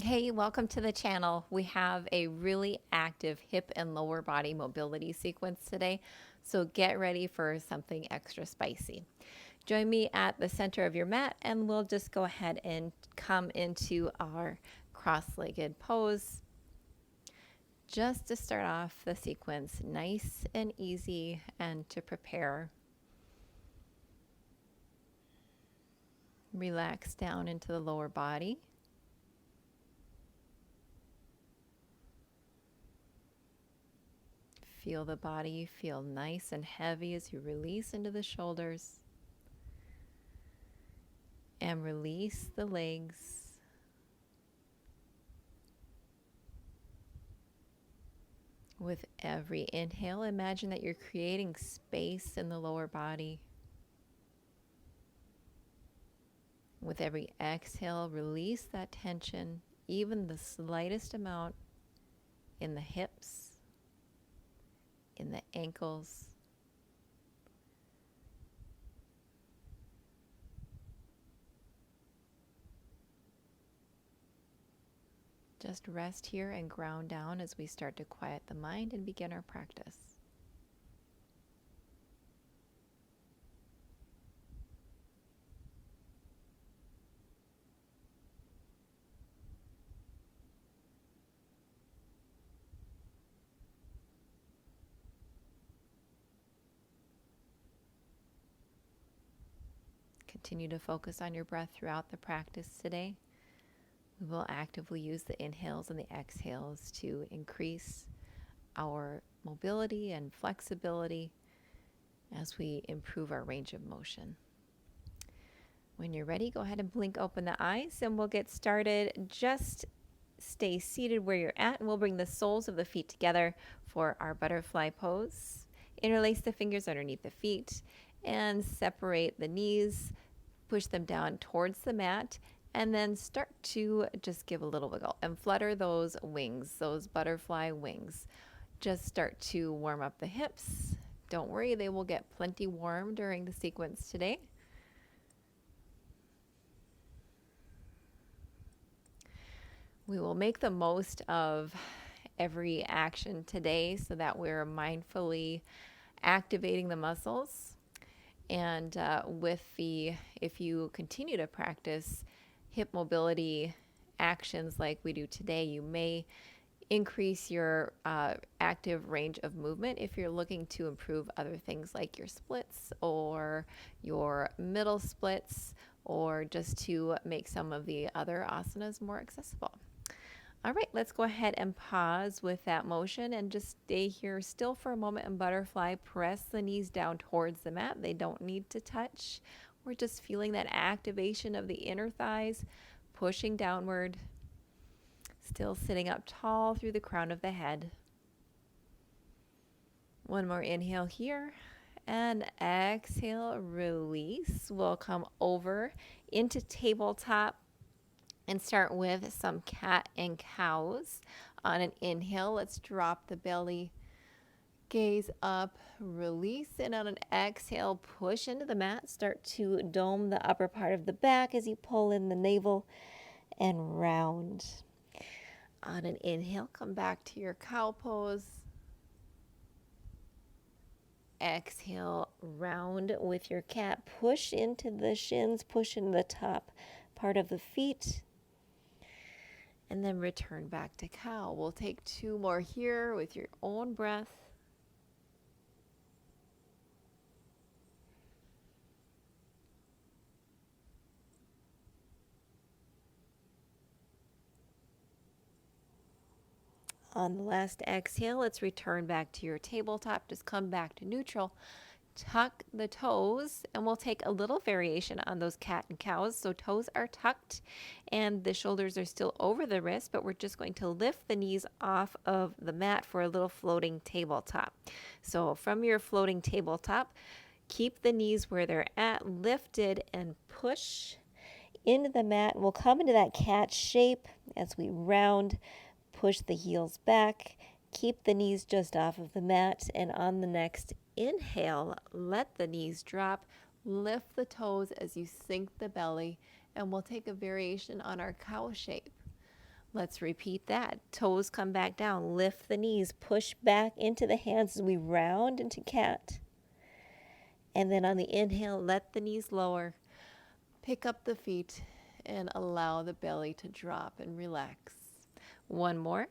Hey, welcome to the channel. We have a really active hip and lower body mobility sequence today, so get ready for something extra spicy. Join me at the center of your mat and we'll just go ahead and come into our cross-legged pose. Just to start off the sequence nice and easy and to prepare. Relax down into the lower body. Feel the body feel nice and heavy as you release into the shoulders. And release the legs. With every inhale, imagine that you're creating space in the lower body. With every exhale, release that tension, even the slightest amount, in the hips, in the ankles. Just rest here and ground down as we start to quiet the mind and begin our practice. Continue to focus on your breath throughout the practice today. We will actively use the inhales and the exhales to increase our mobility and flexibility as we improve our range of motion. When you're ready, go ahead and blink open the eyes and we'll get started. Just stay seated where you're at and we'll bring the soles of the feet together for our butterfly pose. Interlace the fingers underneath the feet and separate the knees. Push them down towards the mat and then start to just give a little wiggle and flutter those wings, those butterfly wings. Just start to warm up the hips. Don't worry, they will get plenty warm during the sequence today. We will make the most of every action today so that we're mindfully activating the muscles. And if you continue to practice hip mobility actions like we do today, you may increase your active range of movement if you're looking to improve other things like your splits or your middle splits, or just to make some of the other asanas more accessible. All right, let's go ahead and pause with that motion and just stay here still for a moment in butterfly. Press the knees down towards the mat. They don't need to touch. We're just feeling that activation of the inner thighs, pushing downward. Still sitting up tall through the crown of the head. One more inhale here. And exhale, release. We'll come over into tabletop and start with some cat and cows. On an inhale, let's drop the belly, gaze up, release, and on an exhale, push into the mat. Start to dome the upper part of the back as you pull in the navel and round. On an inhale, come back to your cow pose. Exhale, round with your cat. Push into the shins, push into the top part of the feet. And then return back to cow. We'll take two more here with your own breath. On the last exhale, let's return back to your tabletop. Just come back to neutral. Tuck the toes, and we'll take a little variation on those cat and cows. So toes are tucked and the shoulders are still over the wrist, but we're just going to lift the knees off of the mat for a little floating tabletop. So from your floating tabletop, keep the knees where they're at, lifted, and push into the mat. We'll come into that cat shape as we round, push the heels back, keep the knees just off of the mat, and on the next inhale, let the knees drop, lift the toes as you sink the belly, and we'll take a variation on our cow shape. Let's repeat that. Toes come back down. Lift the knees. Push back into the hands as we round into cat. And then on the inhale, let the knees lower. Pick up the feet and allow the belly to drop and relax. One more.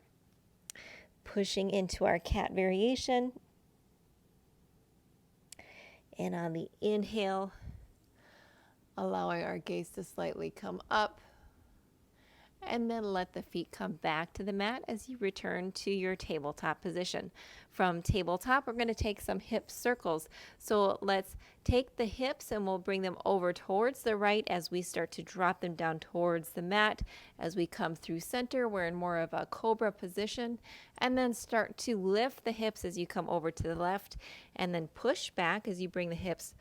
Pushing into our cat variation. And on the inhale, allowing our gaze to slightly come up. And then let the feet come back to the mat as you return to your tabletop position. From tabletop, we're going to take some hip circles. So let's take the hips and we'll bring them over towards the right as we start to drop them down towards the mat. As we come through center, we're in more of a cobra position. And then start to lift the hips as you come over to the left. And then push back as you bring the hips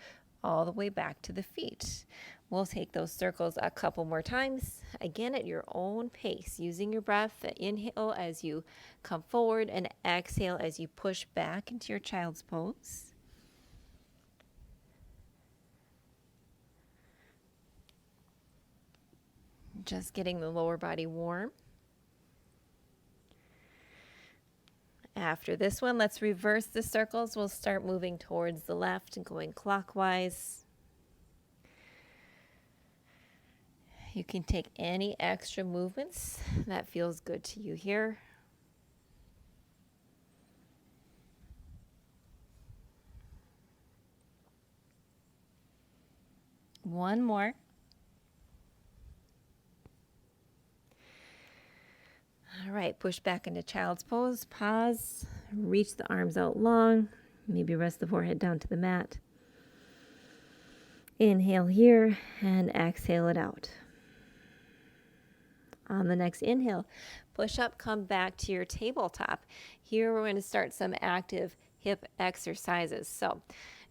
all the way back to the feet. We'll take those circles a couple more times, again at your own pace, using your breath. Inhale as you come forward and exhale as you push back into your child's pose. Just getting the lower body warm. After this one, let's reverse the circles. We'll start moving towards the left and going clockwise. You can take any extra movements that feels good to you here. One more. All right, push back into child's pose. Pause. Reach the arms out long. Maybe rest the forehead down to the mat. Inhale here and exhale it out. On the next inhale, push up, come back to your tabletop. Here we're going to start some active hip exercises. So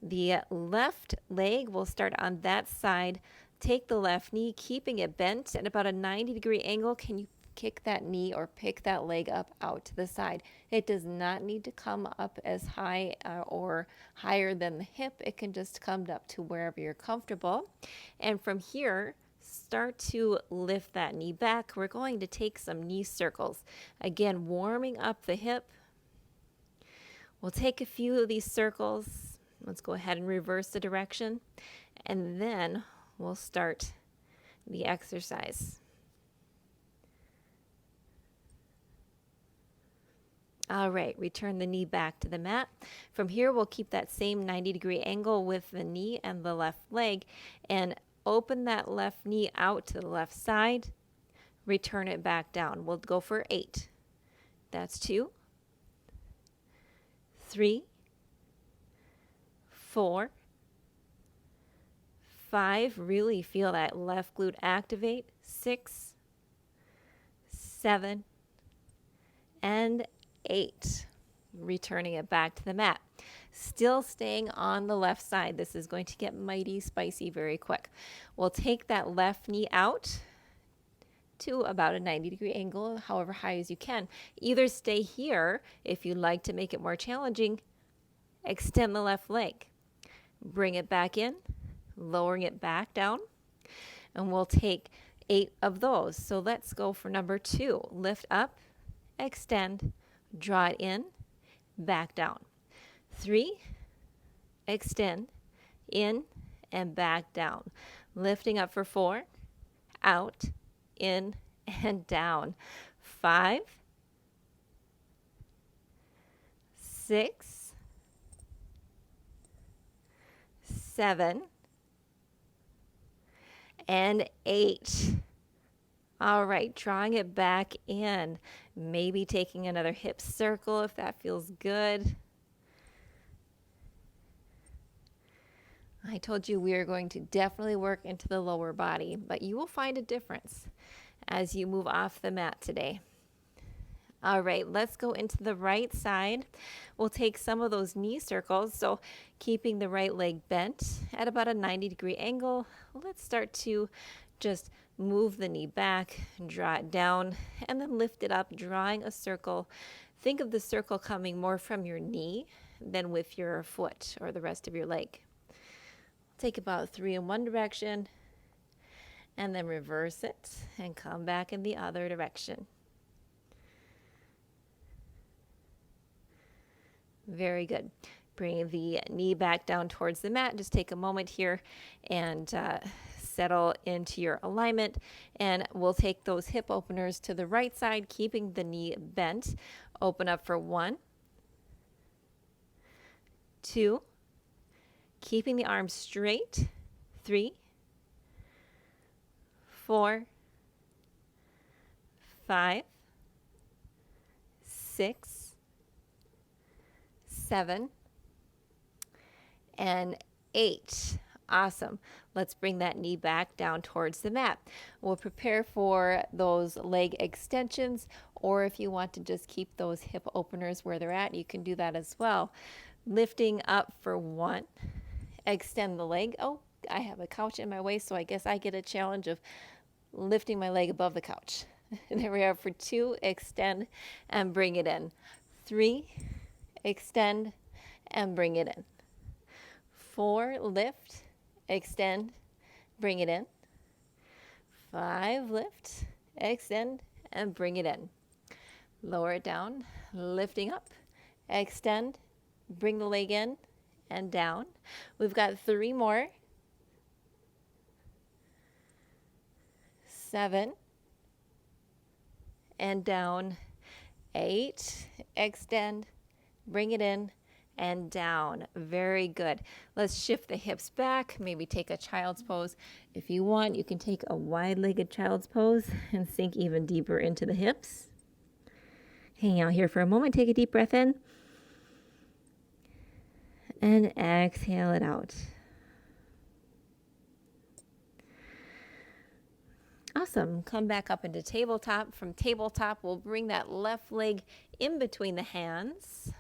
the left leg will start on that side. Take the left knee, keeping it bent at about a 90-degree angle. Can you kick that knee or pick that leg up out to the side? It does not need to come up as high or higher than the hip. It can just come up to wherever you're comfortable. And from here, start to lift that knee back. We're going to take some knee circles. Again, warming up the hip. We'll take a few of these circles. Let's go ahead and reverse the direction. And then we'll start the exercise. All right, return the knee back to the mat. From here, we'll keep that same 90-degree angle with the knee and the left leg and open that left knee out to the left side. Return it back down. We'll go for 8. That's 2, 3, 4, 5. Really feel that left glute activate. 6, 7, and 8. Returning it back to the mat. Still staying on the left side. This is going to get mighty spicy very quick. We'll take that left knee out to about a 90-degree angle, however high as you can. Either stay here if you'd like to make it more challenging. Extend the left leg. Bring it back in, lowering it back down. And we'll take 8 of those. So let's go for number 2. Lift up, extend, draw it in, back down. 3, extend, in, and back down. Lifting up for 4, out, in, and down. 5, 6, 7, and 8. All right, drawing it back in. Maybe taking another hip circle if that feels good. I told you we are going to definitely work into the lower body, but you will find a difference as you move off the mat today. All right, let's go into the right side. We'll take some of those knee circles. So keeping the right leg bent at about a 90-degree angle, let's start to just move the knee back, draw it down, and then lift it up, drawing a circle. Think of the circle coming more from your knee than with your foot or the rest of your leg. Take about 3 in one direction, and then reverse it and come back in the other direction. Very good. Bring the knee back down towards the mat. Just take a moment here and settle into your alignment. And we'll take those hip openers to the right side, keeping the knee bent. Open up for 1, 2, keeping the arms straight, 3, 4, 5, 6, 7, and 8. Awesome. Let's bring that knee back down towards the mat. We'll prepare for those leg extensions, or if you want to just keep those hip openers where they're at, you can do that as well. Lifting up for 1, extend the leg. Oh, I have a couch in my way, so I guess I get a challenge of lifting my leg above the couch. There we are for 2, extend and bring it in. 3, extend and bring it in. 4, lift, extend, bring it in. 5, lift, extend, and bring it in. Lower it down, lifting up, extend, bring the leg in and down. We've got 3 more. 7, and down. 8, extend, bring it in, and down. Very good. Let's shift the hips back, maybe take a child's pose. If you want, you can take a wide-legged child's pose and sink even deeper into the hips. Hang out here for a moment. Take a deep breath in and exhale it out. Awesome. Come back up into tabletop. From tabletop, we'll bring that left leg in between the hands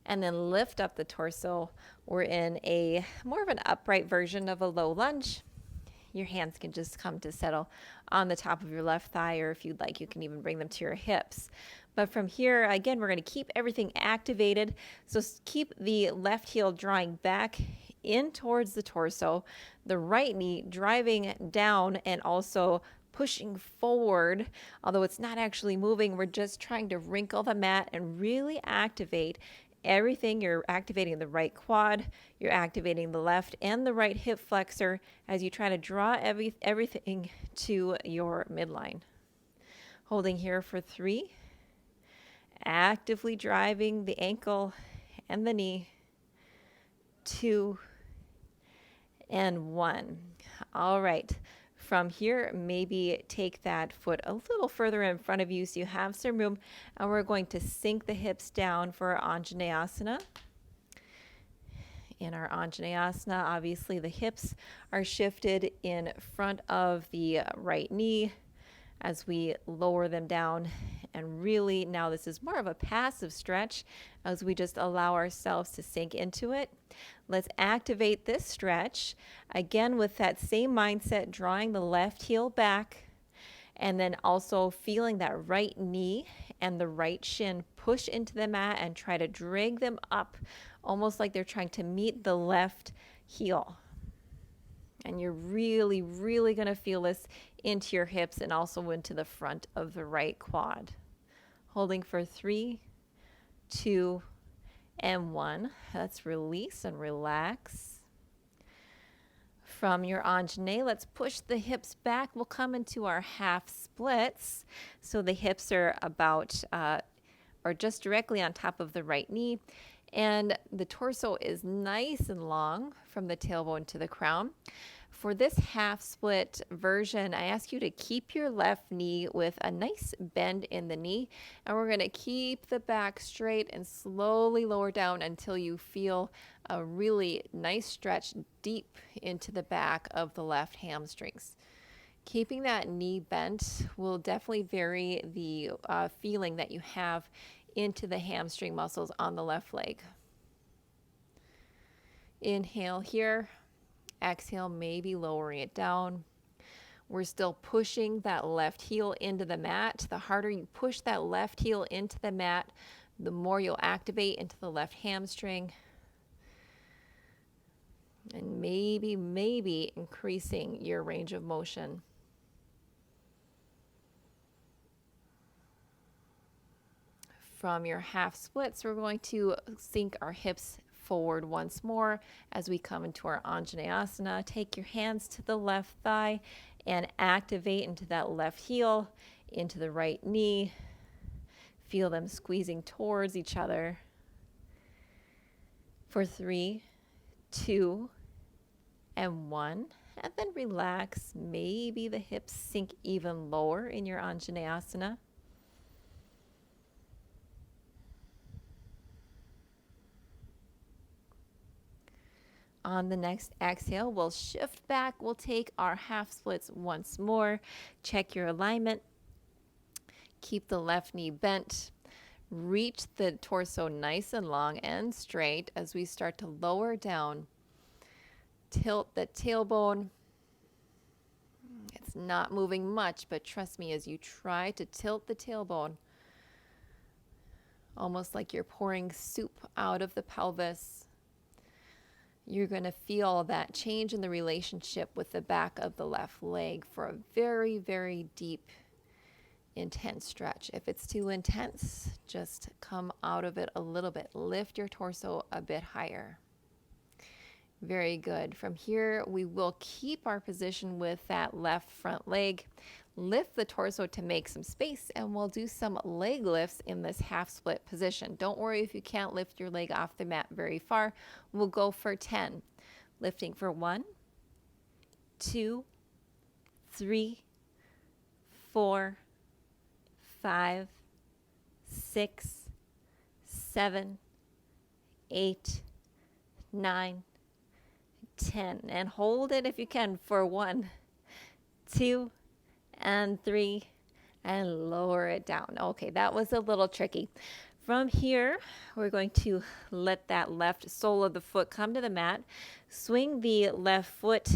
and then lift up the torso. We're in a more of an upright version of a low lunge. Your hands can just come to settle on the top of your left thigh, or if you'd like, you can even bring them to your hips. But from here, again, we're going to keep everything activated. So keep the left heel drawing back in towards the torso, the right knee driving down and also pushing forward. Although it's not actually moving, we're just trying to wrinkle the mat and really activate everything. You're activating the right quad, you're activating the left and the right hip flexor as you try to draw everything to your midline. Holding here for 3, actively driving the ankle and the knee. 2 and 1. All right. From here, maybe take that foot a little further in front of you so you have some room. And we're going to sink the hips down for our Anjaneyasana. In our Anjaneyasana, obviously the hips are shifted in front of the right knee as we lower them down. And really now this is more of a passive stretch as we just allow ourselves to sink into it. Let's activate this stretch again with that same mindset, drawing the left heel back and then also feeling that right knee and the right shin push into the mat and try to drag them up almost like they're trying to meet the left heel. And you're really, really going to feel this into your hips and also into the front of the right quad. Holding for 3, 2, and 1. Let's release and relax. From your Anjaney, let's push the hips back. We'll come into our half splits. So the hips are about or just directly on top of the right knee. And the torso is nice and long from the tailbone to the crown. For this half split version, I ask you to keep your left knee with a nice bend in the knee. And we're going to keep the back straight and slowly lower down until you feel a really nice stretch deep into the back of the left hamstrings. Keeping that knee bent will definitely vary the feeling that you have into the hamstring muscles on the left leg. Inhale here. Exhale, maybe lowering it down. We're still pushing that left heel into the mat. The harder you push that left heel into the mat, the more you'll activate into the left hamstring. And maybe increasing your range of motion. from your half splits, we're going to sink our hips forward once more as we come into our Anjaneyasana. Take your hands to the left thigh and activate into that left heel, into the right knee. Feel them squeezing towards each other. For 3, 2, and 1. And then relax. Maybe the hips sink even lower in your Anjaneyasana. On the next exhale, we'll shift back. We'll take our half splits once more. Check your alignment. Keep the left knee bent. Reach the torso nice and long and straight as we start to lower down. Tilt the tailbone. It's not moving much, but trust me, as you try to tilt the tailbone, almost like you're pouring soup out of the pelvis, you're going to feel that change in the relationship with the back of the left leg for a very, very deep, intense stretch. If it's too intense, just come out of it a little bit. Lift your torso a bit higher. Very good. From here, we will keep our position with that left front leg. Lift the torso to make some space, and we'll do some leg lifts in this half split position. Don't worry if you can't lift your leg off the mat very far. We'll go for 10. Lifting for 1, 2, 3, 4, 5, 6, 7, 8, 9, 10. And hold it if you can for 1, 2, and 3, and lower it down. Okay, that was a little tricky. From here, we're going to let that left sole of the foot come to the mat. Swing the left foot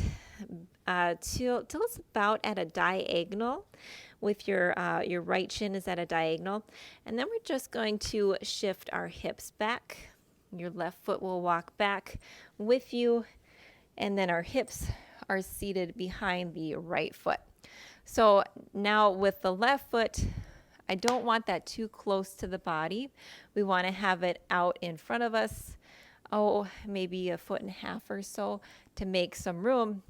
till it's about at a diagonal. With your right shin is at a diagonal. And then we're just going to shift our hips back. Your left foot will walk back with you. And then our hips are seated behind the right foot. So now with the left foot, I don't want that too close to the body. We want to have it out in front of us, maybe 1.5 feet or so to make some room.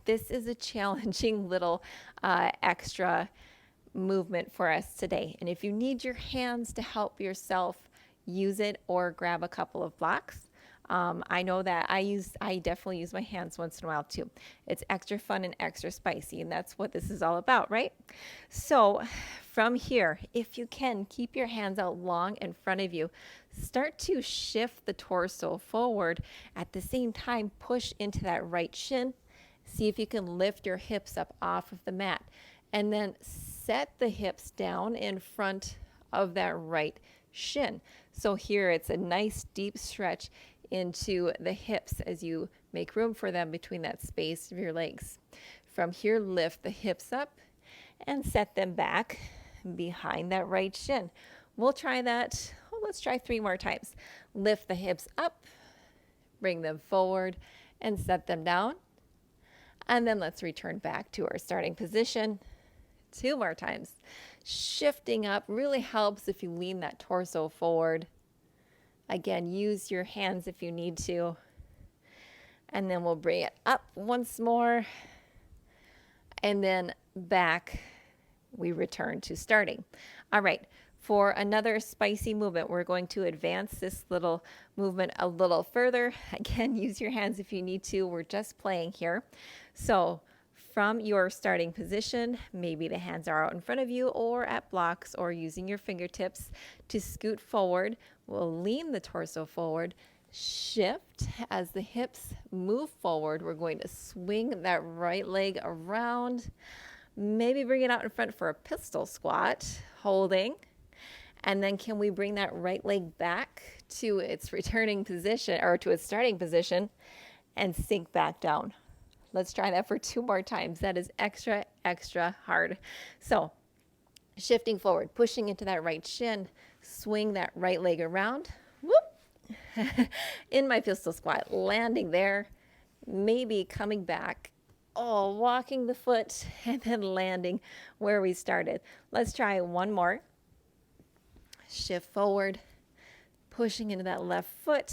This is a challenging little extra movement for us today. And if you need your hands to help yourself, use it or grab a couple of blocks. I know that I definitely use my hands once in a while too. It's extra fun and extra spicy, and that's what this is all about, right? So from here, if you can, keep your hands out long in front of you. Start to shift the torso forward. At the same time, push into that right shin. See if you can lift your hips up off of the mat. And then set the hips down in front of that right shin. So here it's a nice deep stretch into the hips as you make room for them between that space of your legs. From here, lift the hips up and set them back behind that right shin. We'll try that. Let's try 3 more times. Lift the hips up, bring them forward, and set them down. And then let's return back to our starting position. 2 more times. Shifting up really helps if you lean that torso forward. Again, use your hands if you need to. And then we'll bring it up once more. And then back, we return to starting. All right, for another spicy movement, we're going to advance this little movement a little further. Again, use your hands if you need to. We're just playing here. So from your starting position, maybe the hands are out in front of you or at blocks or using your fingertips to scoot forward. We'll lean the torso forward, shift as the hips move forward. We're going to swing that right leg around, maybe bring it out in front for a pistol squat, holding. And then can we bring that right leg back to its returning position or to its starting position and sink back down? Let's try that for 2 more times. That is extra, extra hard. So shifting forward, pushing into that right shin, swing that right leg around. Whoop. In my pistol squat, landing there, maybe coming back, walking the foot and then landing where we started. Let's try 1 more. Shift forward, pushing into that left foot,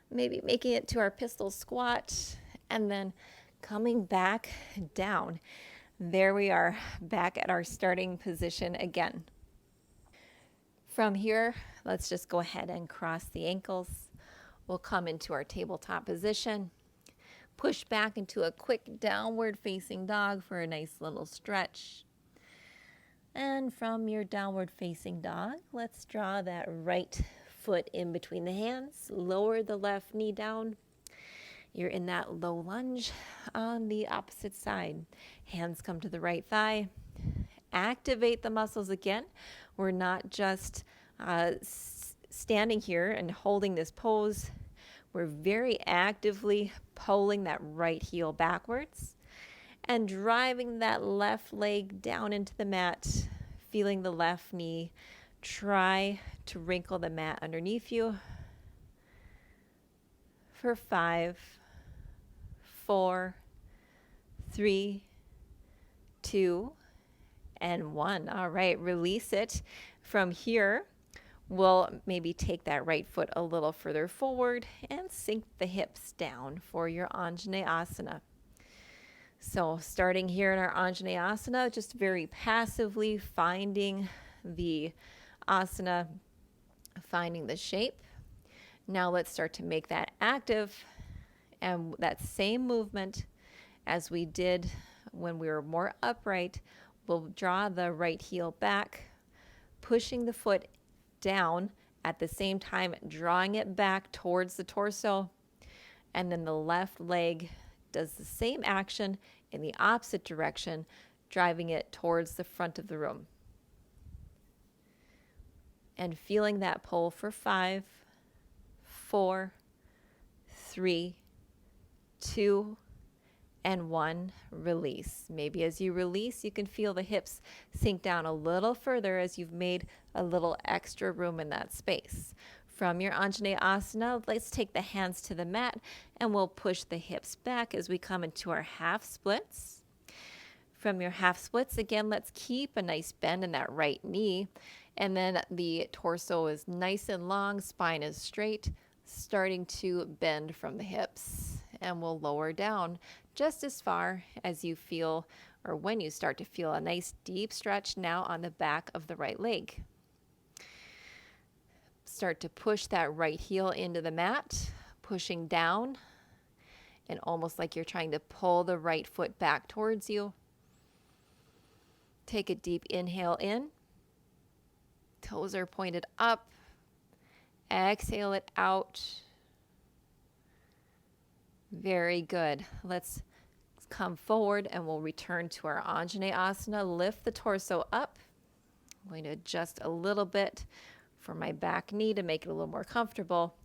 maybe making it to our pistol squat, and then coming back down. There we are, back at our starting position again. From here, let's just go ahead and cross the ankles. We'll come into our tabletop position, push back into a quick downward facing dog for a nice little stretch. And from your downward facing dog, let's draw that right foot in between the hands, lower the left knee down. You're in that low lunge on the opposite side. Hands come to the right thigh. Activate the muscles again. We're not just standing here and holding this pose. We're very actively pulling that right heel backwards and driving that left leg down into the mat, feeling the left knee try to wrinkle the mat underneath you. For 5, 4, 3, 2, and 1. All right, release it. From here, we'll maybe take that right foot a little further forward and sink the hips down for your Anjane asana. So starting here in our Anjane asana, just very passively finding the asana, finding the shape. Now let's start to make that active, and that same movement as we did when we were more upright, we'll draw the right heel back, pushing the foot down, at the same time drawing it back towards the torso, and then the left leg does the same action in the opposite direction, driving it towards the front of the room. And feeling that pull for 5, 4, 3, 2, and 1, release. Maybe as you release, you can feel the hips sink down a little further as you've made a little extra room in that space. From your Anjane asana, let's take the hands to the mat and we'll push the hips back as we come into our half splits. From your half splits, again, let's keep a nice bend in that right knee. And then the torso is nice and long, spine is straight, starting to bend from the hips. And we'll lower down just as far as you feel, or when you start to feel a nice deep stretch now on the back of the right leg. Start to push that right heel into the mat, pushing down, and almost like you're trying to pull the right foot back towards you. Take a deep inhale in. Toes are pointed up. Exhale it out. Very good. Let's come forward and we'll return to our Anjane asana. Lift the torso up. I'm going to adjust a little bit for my back knee to make it a little more comfortable.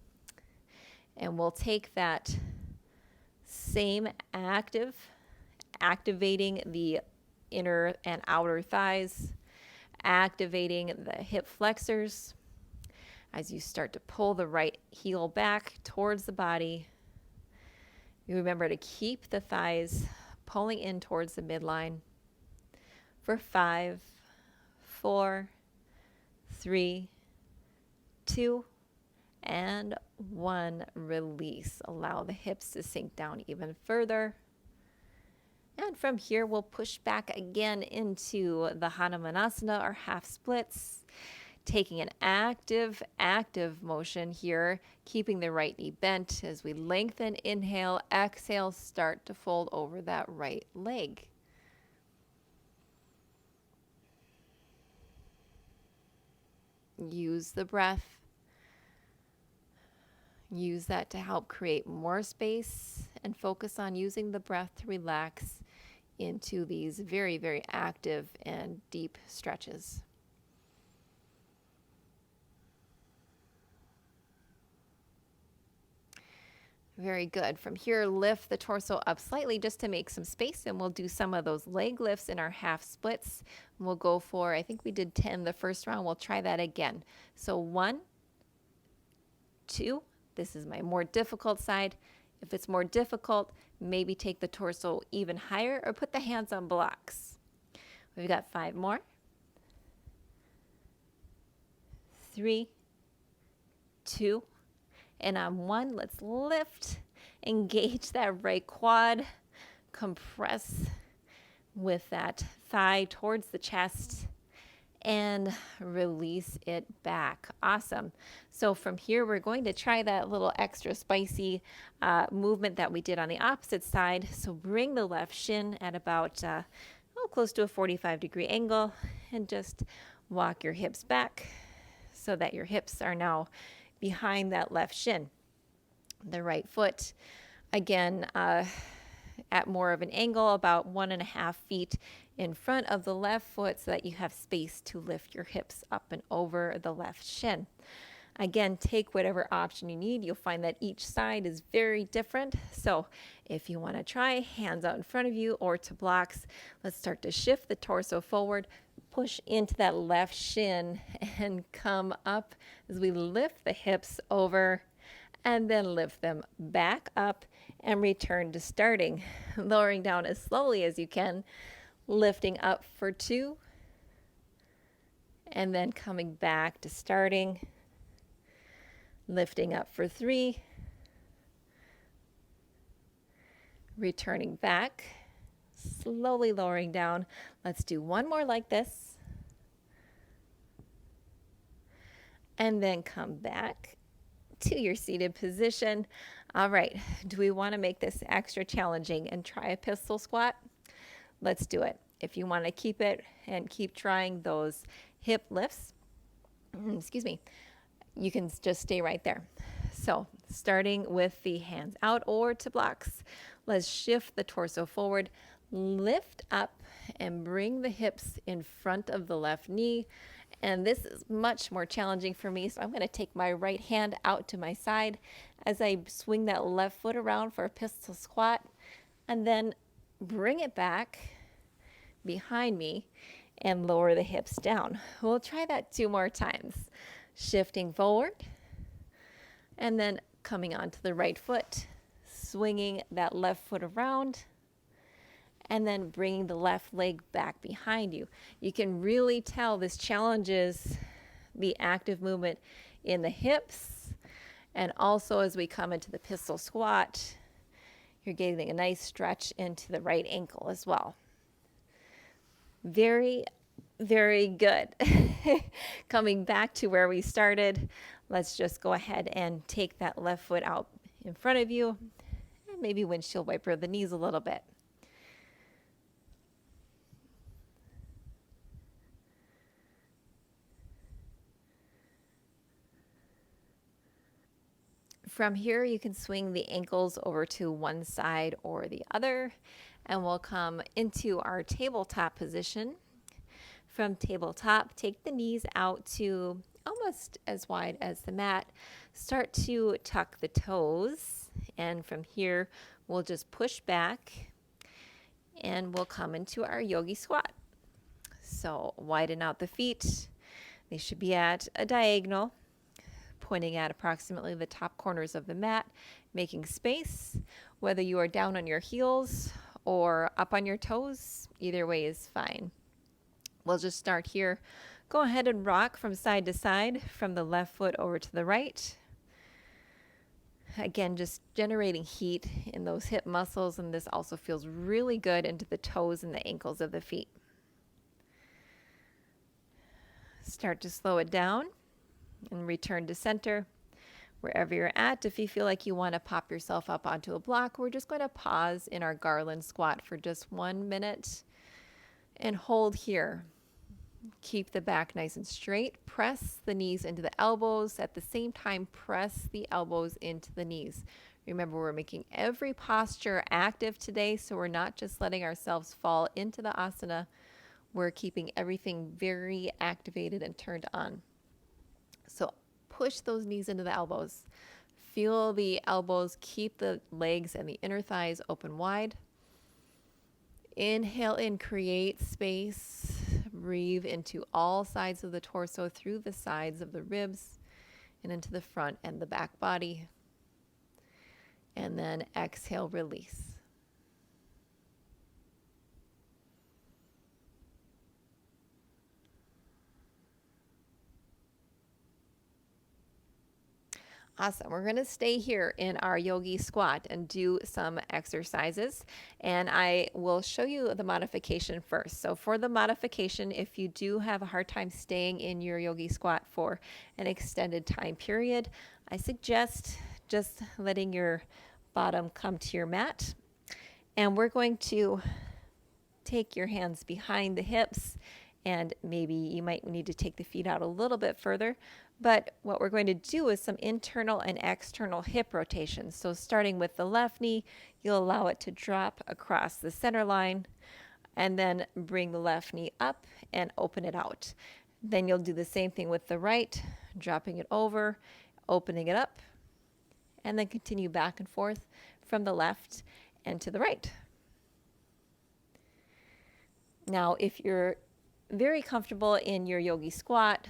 And we'll take that same activating the inner and outer thighs, activating the hip flexors as you start to pull the right heel back towards the body. You remember to keep the thighs pulling in towards the midline. For 5, 4, 3, 2, and 1, release. Allow the hips to sink down even further. And from here, we'll push back again into the Hanumanasana, or half splits, taking an active motion here, keeping the right knee bent as we lengthen, inhale, exhale, start to fold over that right leg. Use the breath. Use that to help create more space and focus on using the breath to relax into these very, very active and deep stretches. Very good. From here, lift the torso up slightly just to make some space, and we'll do some of those leg lifts in our half splits. We'll go for, I think we did 10 the first round. We'll try that again. So 1, 2, this is my more difficult side. If it's more difficult, maybe take the torso even higher or put the hands on blocks. We've got 5 more. 3, 2, and on 1, let's lift. Engage that right quad. Compress with that thigh towards the chest and release it back. Awesome. So from here, we're going to try that little extra spicy movement that we did on the opposite side. So bring the left shin at about close to a 45-degree angle and just walk your hips back so that your hips are now behind that left shin. The right foot, again, at more of an angle, about 1.5 feet in front of the left foot so that you have space to lift your hips up and over the left shin. Again, take whatever option you need. You'll find that each side is very different. So if you want to try hands out in front of you or to blocks, let's start to shift the torso forward, push into that left shin and come up as we lift the hips over and then lift them back up and return to starting. Lowering down as slowly as you can, lifting up for 2, and then coming back to starting, lifting up for 3, returning back, slowly lowering down. Let's do one more like this, and then come back to your seated position. All right, do we want to make this extra challenging and try a pistol squat? Let's do it. If you want to keep it and keep trying those hip lifts, excuse me, you can just stay right there. So starting with the hands out or to blocks, let's shift the torso forward, lift up and bring the hips in front of the left knee. And this is much more challenging for me, so I'm going to take my right hand out to my side as I swing that left foot around for a pistol squat, and then bring it back behind me and lower the hips down. We'll try that 2 more times. Shifting forward, and then coming onto the right foot, swinging that left foot around, and then bringing the left leg back behind you. You can really tell this challenges the active movement in the hips, and also as we come into the pistol squat, you're getting a nice stretch into the right ankle as well. Very, very good. Coming back to where we started, let's just go ahead and take that left foot out in front of you, and maybe windshield wiper the knees a little bit. From here, you can swing the ankles over to one side or the other, and we'll come into our tabletop position. From tabletop, take the knees out to almost as wide as the mat. Start to tuck the toes, and from here, we'll just push back, and we'll come into our yogi squat. So widen out the feet. They should be at a diagonal, pointing at approximately the top corners of the mat, making space. Whether you are down on your heels or up on your toes, either way is fine. We'll just start here. Go ahead and rock from side to side, from the left foot over to the right. Again, just generating heat in those hip muscles, and this also feels really good into the toes and the ankles of the feet. Start to slow it down and return to center. Wherever you're at, if you feel like you want to pop yourself up onto a block, we're just going to pause in our garland squat for just 1 minute and hold here. Keep the back nice and straight. Press the knees into the elbows. At the same time, press the elbows into the knees. Remember, we're making every posture active today, so we're not just letting ourselves fall into the asana. We're keeping everything very activated and turned on. So push those knees into the elbows. Feel the elbows, keep the legs and the inner thighs open wide. Inhale in, create space. Breathe into all sides of the torso, through the sides of the ribs and into the front and the back body. And then exhale, release. Awesome. We're going to stay here in our yogi squat and do some exercises. And I will show you the modification first. So for the modification, if you do have a hard time staying in your yogi squat for an extended time period, I suggest just letting your bottom come to your mat. And we're going to take your hands behind the hips, and maybe you might need to take the feet out a little bit further. But what we're going to do is some internal and external hip rotations. So starting with the left knee, you'll allow it to drop across the center line, and then bring the left knee up and open it out. Then you'll do the same thing with the right, dropping it over, opening it up, and then continue back and forth from the left and to the right. Now, if you're very comfortable in your yogi squat,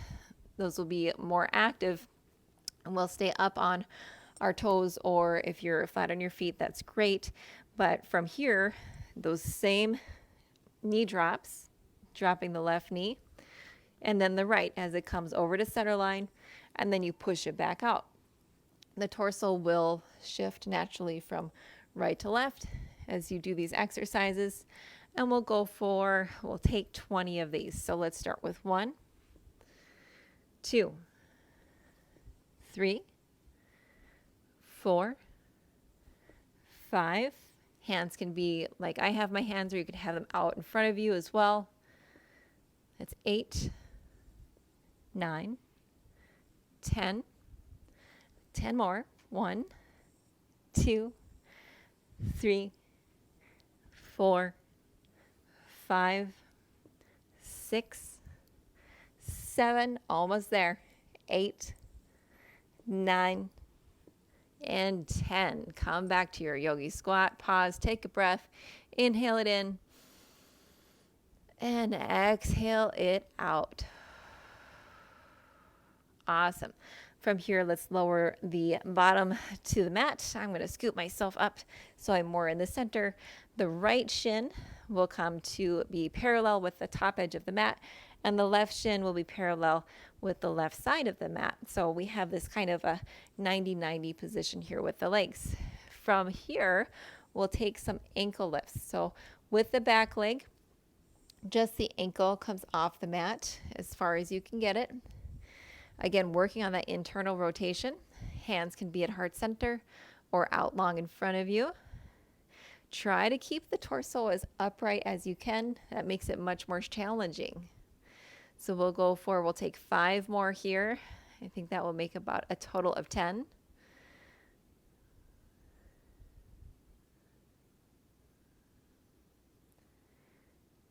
those will be more active and we'll stay up on our toes, or if you're flat on your feet, that's great. But from here, those same knee drops, dropping the left knee, and then the right as it comes over to center line, and then you push it back out. The torso will shift naturally from right to left as you do these exercises. And we'll take 20 of these. So let's start with 1, 2, 3, 4, 5. Hands can be like I have my hands, or you could have them out in front of you as well. That's 8, 9, 10. 10 more. 1, 2, 3, 4, 5, 6, 7, almost there. 8, 9, and 10. Come back to your yogi squat. Pause, take a breath, inhale it in, and exhale it out. Awesome. From here, let's lower the bottom to the mat. I'm going to scoop myself up so I'm more in the center. The right shin will come to be parallel with the top edge of the mat, and the left shin will be parallel with the left side of the mat. So we have this kind of a 90-90 position here with the legs. From here, we'll take some ankle lifts. So with the back leg, just the ankle comes off the mat as far as you can get it. Again, working on that internal rotation. Hands can be at heart center or out long in front of you. Try to keep the torso as upright as you can. That makes it much more challenging. So we'll take 5 more here. I think that will make about a total of 10.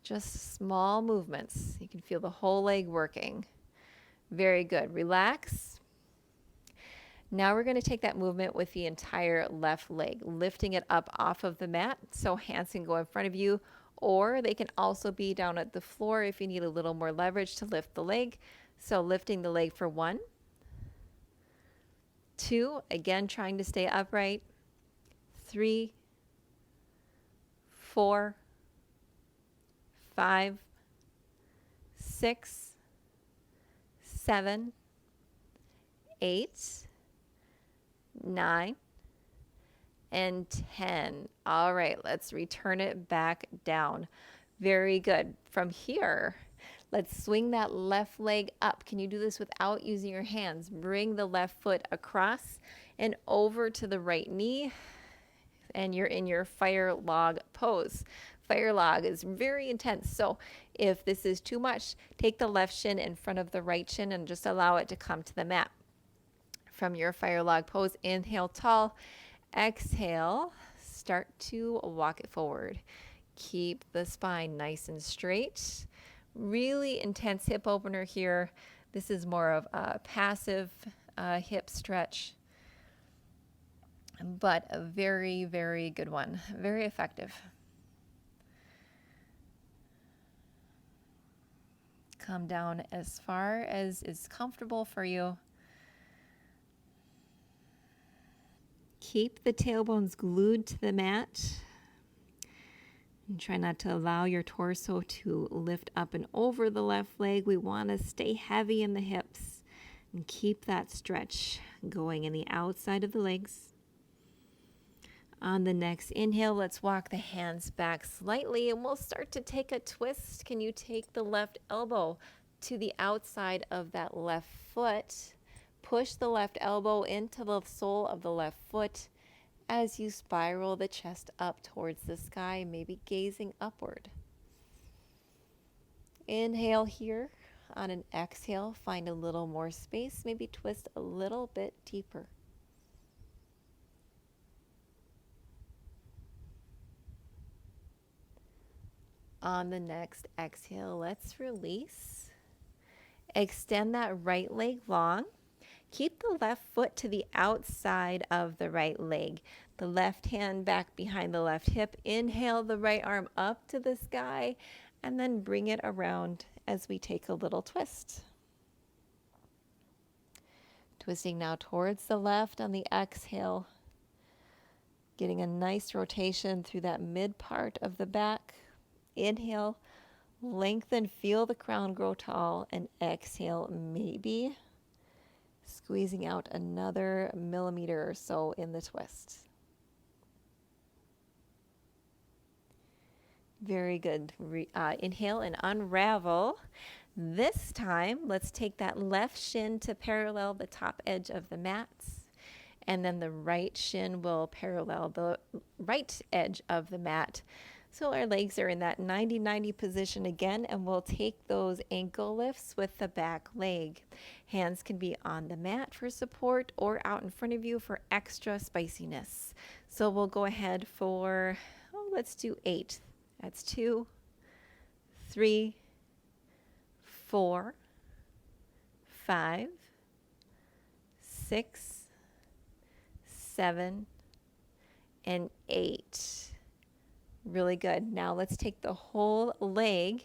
Just small movements. You can feel the whole leg working. Very good. Relax. Now we're going to take that movement with the entire left leg, lifting it up off of the mat. So hands can go in front of you, or they can also be down at the floor if you need a little more leverage to lift the leg. So lifting the leg for 1, 2, again trying to stay upright, 3, 4, 5, 6, 7, 8, 9, and 10. All right, let's return it back down. Very good. From here, let's swing that left leg up. Can you do this without using your hands? Bring the left foot across and over to the right knee, and you're in your fire log pose. Fire log is very intense. So if this is too much, take the left shin in front of the right shin and just allow it to come to the mat. From your fire log pose, inhale tall, exhale, start to walk it forward. Keep the spine nice and straight. Really intense hip opener here. This is more of a passive hip stretch, but a very, very good one. Very effective. Come down as far as is comfortable for you. Keep the tailbones glued to the mat. And try not to allow your torso to lift up and over the left leg. We want to stay heavy in the hips and keep that stretch going in the outside of the legs. On the next inhale, let's walk the hands back slightly and we'll start to take a twist. Can you take the left elbow to the outside of that left foot? Push the left elbow into the sole of the left foot as you spiral the chest up towards the sky, maybe gazing upward. Inhale here. On an exhale, find a little more space, maybe twist a little bit deeper. On the next exhale, let's release. Extend that right leg long. Keep the left foot to the outside of the right leg. The left hand back behind the left hip. Inhale the right arm up to the sky and then bring it around as we take a little twist. Twisting now towards the left on the exhale. Getting a nice rotation through that mid part of the back. Inhale, lengthen, feel the crown grow tall, and exhale, maybe squeezing out another millimeter or so in the twist. Very good. Inhale and unravel. This time, let's take that left shin to parallel the top edge of the mats. And then the right shin will parallel the right edge of the mat. So our legs are in that 90-90 position again, and we'll take those ankle lifts with the back leg. Hands can be on the mat for support or out in front of you for extra spiciness. So we'll go ahead for, let's do 8. That's 2, 3, 4, 5, 6, 7, and 8. Really good. Now let's take the whole leg.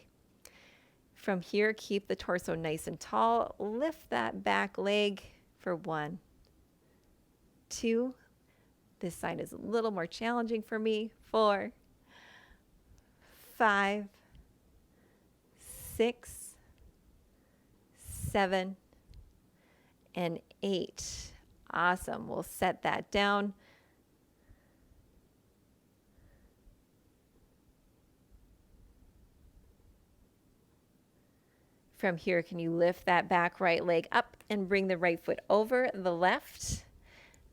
From here, keep the torso nice and tall. Lift that back leg for 1, 2. This side is a little more challenging for me. 4, 5, 6, 7, and 8. Awesome. We'll set that down. From here, can you lift that back right leg up and bring the right foot over the left?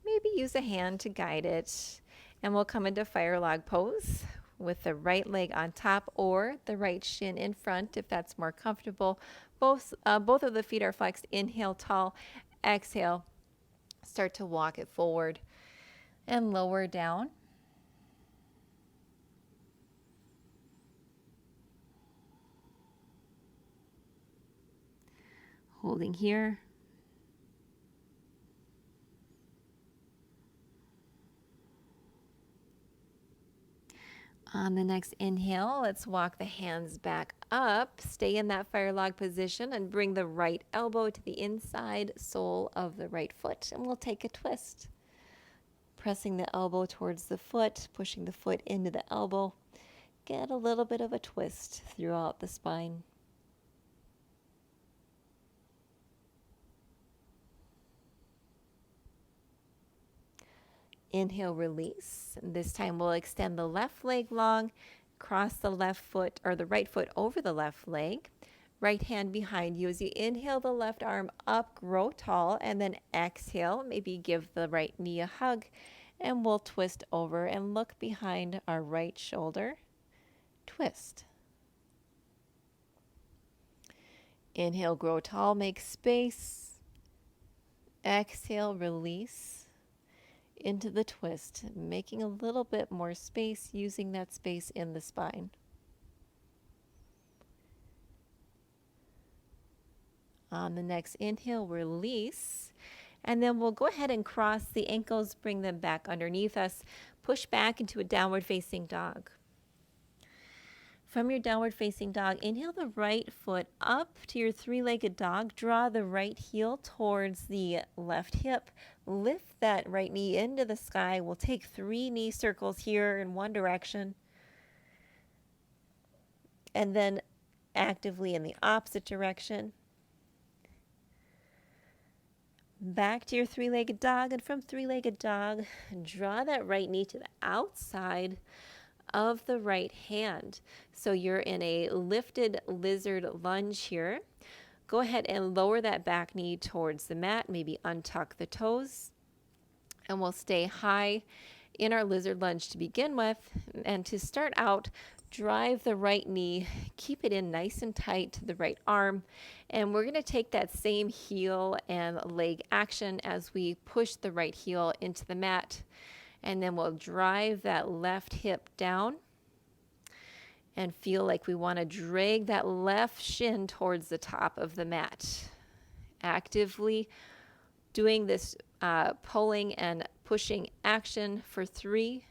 Maybe use a hand to guide it. And we'll come into fire log pose with the right leg on top or the right shin in front if that's more comfortable. Both of the feet are flexed. Inhale tall, exhale. Start to walk it forward and lower down. Holding here. On the next inhale, let's walk the hands back up. Stay in that fire log position and bring the right elbow to the inside sole of the right foot. And we'll take a twist. Pressing the elbow towards the foot, pushing the foot into the elbow. Get a little bit of a twist throughout the spine. Inhale, release. This time we'll extend the left leg long, cross the left foot or the right foot over the left leg. Right hand behind you as you inhale the left arm up, grow tall, and then exhale. Maybe give the right knee a hug, and we'll twist over and look behind our right shoulder. Twist. Inhale, grow tall, make space. Exhale, release into the twist, making a little bit more space, using that space in the spine. On the next inhale, release, and then we'll go ahead and cross the ankles, bring them back underneath us, push back into a downward facing dog. From your downward facing dog, inhale the right foot up to your three-legged dog. Draw the right heel towards the left hip. Lift that right knee into the sky. We'll take 3 knee circles here in one direction. And then actively in the opposite direction. Back to your three-legged dog, and from three-legged dog, draw that right knee to the outside of the right hand. So you're in a lifted lizard lunge here. Go ahead and lower that back knee towards the mat, maybe untuck the toes, and we'll stay high in our lizard lunge to begin with. And to start out, drive the right knee, keep it in nice and tight to the right arm. And we're going to take that same heel and leg action as we push the right heel into the mat. And then we'll drive that left hip down and feel like we want to drag that left shin towards the top of the mat. Actively doing this pulling and pushing action for 3,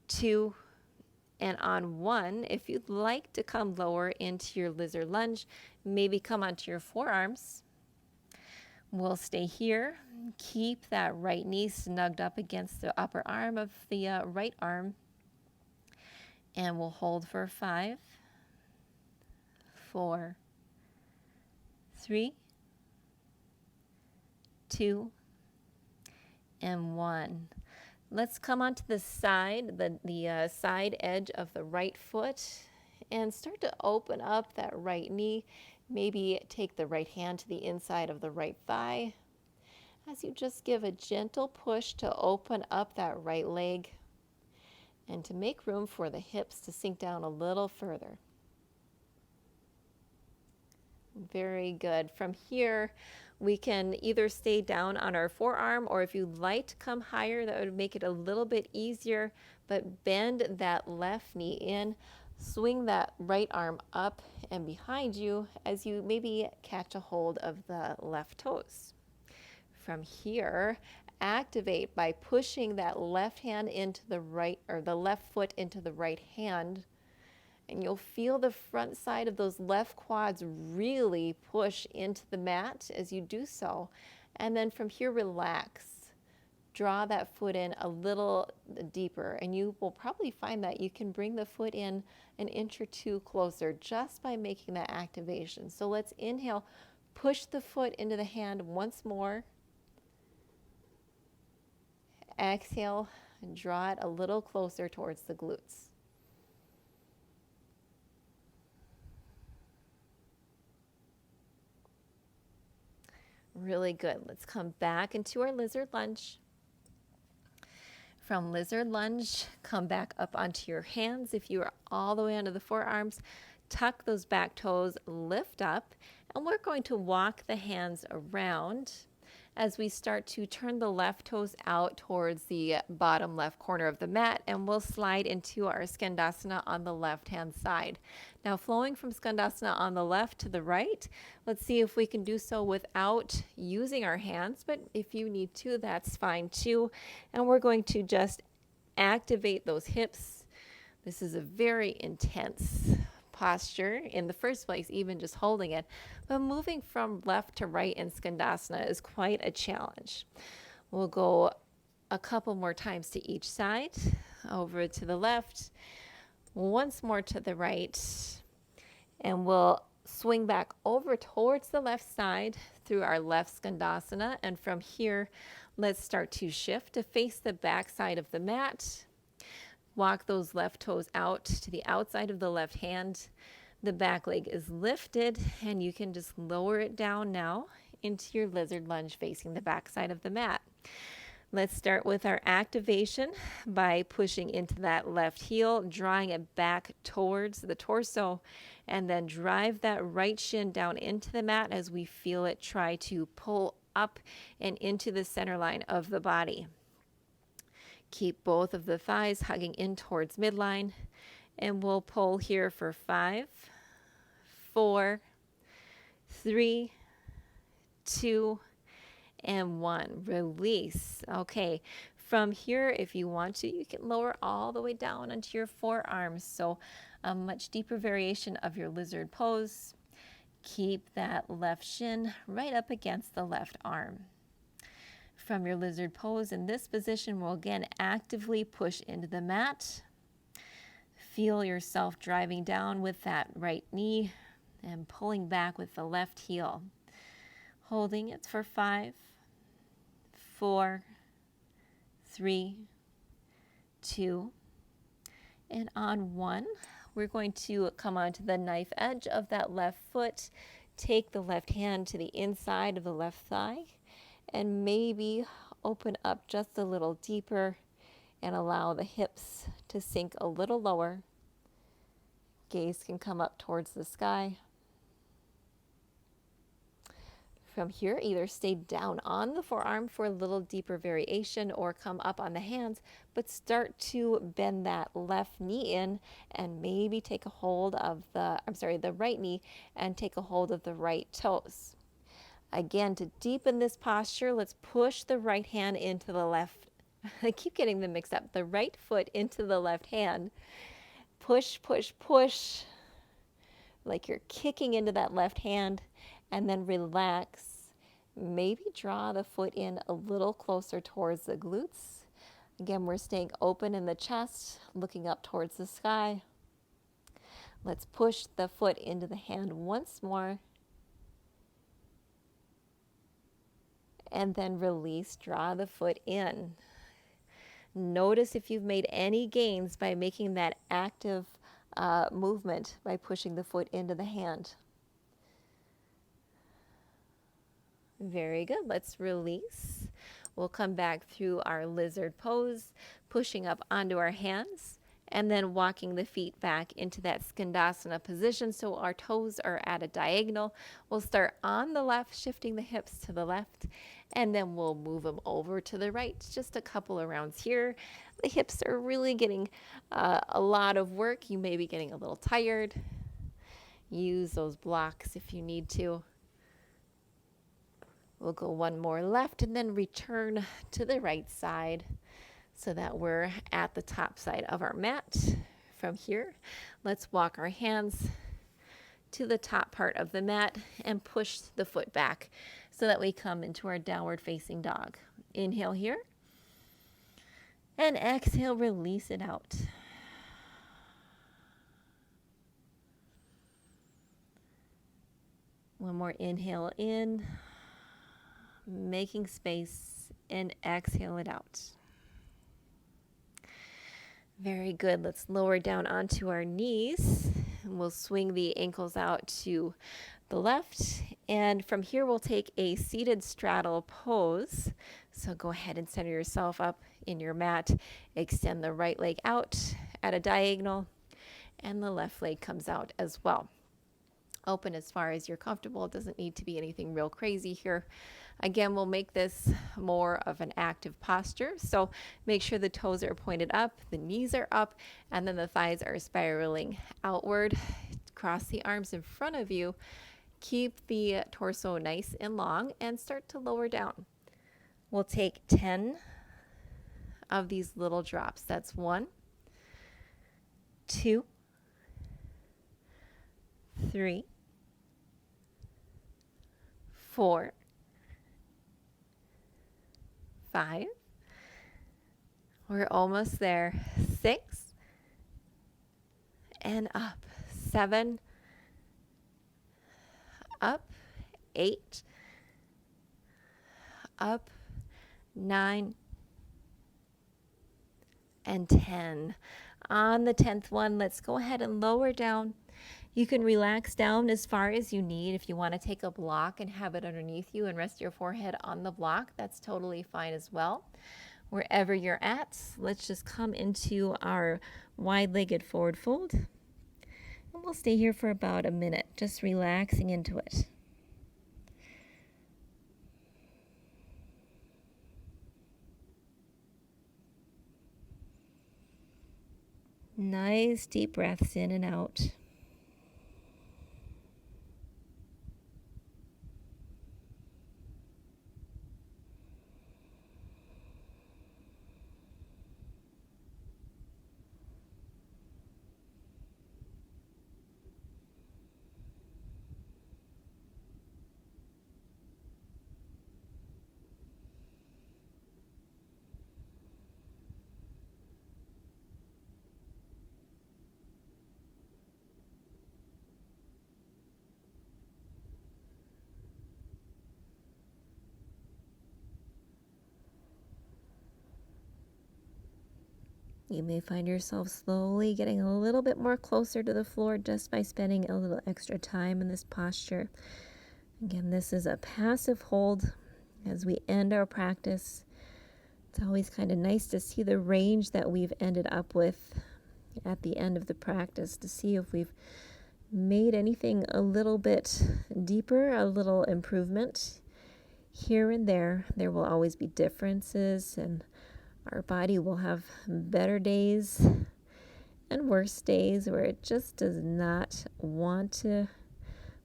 2, and on 1. If you'd like to come lower into your lizard lunge, maybe come onto your forearms. We'll stay here. Keep that right knee snugged up against the upper arm of the right arm. And we'll hold for 5, 4, 3, 2, and 1. Let's come onto the side, the side edge of the right foot, and start to open up that right knee. Maybe take the right hand to the inside of the right thigh as you just give a gentle push to open up that right leg and to make room for the hips to sink down a little further. Very good. From here, we can either stay down on our forearm, or if you'd like to come higher, that would make it a little bit easier, but bend that left knee in, swing that right arm up and behind you as you maybe catch a hold of the left toes. From here, activate by pushing that left hand into the right, or the left foot into the right hand. And you'll feel the front side of those left quads really push into the mat as you do so. And then from here, relax. Draw that foot in a little deeper, and you will probably find that you can bring the foot in an inch or 2 closer just by making that activation. So let's inhale, push the foot into the hand once more. Exhale, and draw it a little closer towards the glutes. Really good. Let's come back into our lizard lunge. From lizard lunge, come back up onto your hands. If you are all the way onto the forearms, tuck those back toes, lift up, and we're going to walk the hands around as we start to turn the left toes out towards the bottom left corner of the mat, and we'll slide into our Skandasana on the left-hand side. Now, flowing from Skandasana on the left to the right, let's see if we can do so without using our hands, but if you need to, that's fine too. And we're going to just activate those hips. This is a very intense posture in the first place, even just holding it, but moving from left to right in Skandasana is quite a challenge. We'll go a couple more times to each side, over to the left, once more to the right, and we'll swing back over towards the left side through our left Skandasana, and from here, let's start to shift to face the back side of the mat. Walk those left toes out to the outside of the left hand. The back leg is lifted, and you can just lower it down now into your lizard lunge facing the back side of the mat. Let's start with our activation by pushing into that left heel, drawing it back towards the torso, and then drive that right shin down into the mat as we feel it try to pull up and into the center line of the body. Keep both of the thighs hugging in towards midline, and we'll pull here for 5, 4, 3, 2, and 1. Release. Okay, from here, if you want to, you can lower all the way down onto your forearms. So a much deeper variation of your lizard pose. Keep that left shin right up against the left arm. From your lizard pose in this position, we'll again actively push into the mat. Feel yourself driving down with that right knee and pulling back with the left heel. Holding it for 5, 4, 3, 2, and on 1, we're going to come onto the knife edge of that left foot, take the left hand to the inside of the left thigh, and maybe open up just a little deeper and allow the hips to sink a little lower. Gaze can come up towards the sky. From here, either stay down on the forearm for a little deeper variation or come up on the hands, but start to bend that left knee in and maybe take a hold of the right knee and take a hold of the right toes. Again, to deepen this posture, let's push the right hand into the left. I keep getting them mixed up. The right foot into the left hand. Push, push, push, like you're kicking into that left hand, and then relax. Maybe draw the foot in a little closer towards the glutes. Again, we're staying open in the chest, looking up towards the sky. Let's push the foot into the hand once more. And then release, draw the foot in. Notice if you've made any gains by making that active movement by pushing the foot into the hand. Very good. Let's release. We'll come back through our lizard pose, pushing up onto our hands, and then walking the feet back into that skandasana position so our toes are at a diagonal. We'll start on the left, shifting the hips to the left, and then we'll move them over to the right. Just a couple of rounds here. The hips are really getting a lot of work. You may be getting a little tired. Use those blocks if you need to. We'll go one more left and then return to the right side so that we're at the top side of our mat. From here, let's walk our hands to the top part of the mat and push the foot back so that we come into our downward facing dog. Inhale here and exhale, release it out. One more inhale in, making space, and exhale it out. Very good. Let's lower down onto our knees. And we'll swing the ankles out to the left. And from here, we'll take a seated straddle pose. So go ahead and center yourself up in your mat. Extend the right leg out at a diagonal, and the left leg comes out as well. Open as far as you're comfortable. It doesn't need to be anything real crazy here. Again, we'll make this more of an active posture. So make sure the toes are pointed up, the knees are up, and then the thighs are spiraling outward. Cross the arms in front of you. Keep the torso nice and long and start to lower down. We'll take 10 of these little drops. That's 1, 2, 3, 4, 5. We're almost there. 6 and up. 7, up. 8, up. 9 and 10. On the 10th one, let's go ahead and lower down. You can relax down as far as you need. If you want to take a block and have it underneath you and rest your forehead on the block, that's totally fine as well. Wherever you're at, let's just come into our wide-legged forward fold. And we'll stay here for about a minute, just relaxing into it. Nice deep breaths in and out. You may find yourself slowly getting a little bit more closer to the floor just by spending a little extra time in this posture. Again, this is a passive hold as we end our practice. It's always kind of nice to see the range that we've ended up with at the end of the practice to see if we've made anything a little bit deeper, a little improvement. Here and there will always be differences, and our body will have better days and worse days where it just does not want to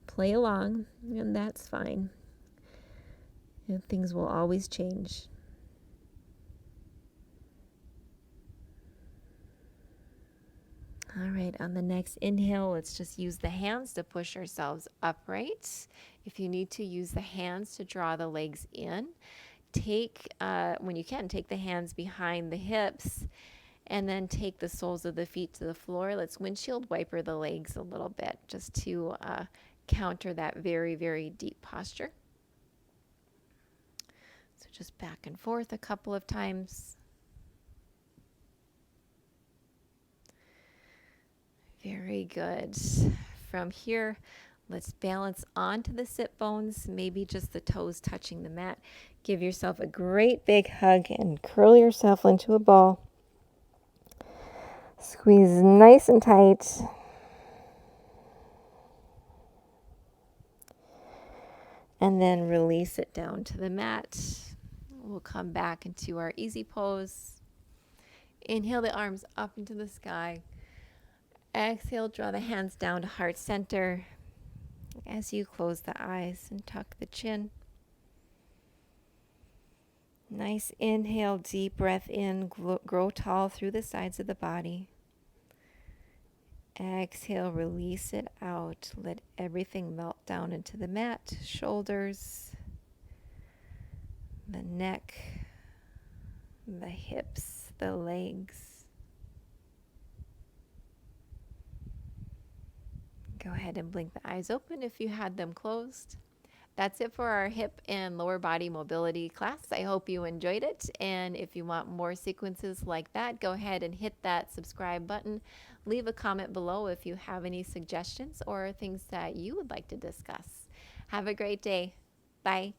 play along, and that's fine. And things will always change. All right, on the next inhale, let's just use the hands to push ourselves upright. If you need to, use the hands to draw the legs in. When you can, take the hands behind the hips and then take the soles of the feet to the floor. Let's windshield wiper the legs a little bit just to counter that very, very deep posture. So just back and forth a couple of times. Very good. From here, let's balance onto the sit bones, maybe just the toes touching the mat. Give yourself a great big hug and curl yourself into a ball. Squeeze nice and tight. And then release it down to the mat. We'll come back into our easy pose. Inhale the arms up into the sky. Exhale, draw the hands down to heart center as you close the eyes and tuck the chin. Nice inhale, deep breath in, grow tall through the sides of the body. Exhale, release it out. Let everything melt down into the mat, shoulders, the neck, the hips, the legs. Go ahead and blink the eyes open if you had them closed. That's it for our hip and lower body mobility class. I hope you enjoyed it. And if you want more sequences like that, go ahead and hit that subscribe button. Leave a comment below if you have any suggestions or things that you would like to discuss. Have a great day. Bye.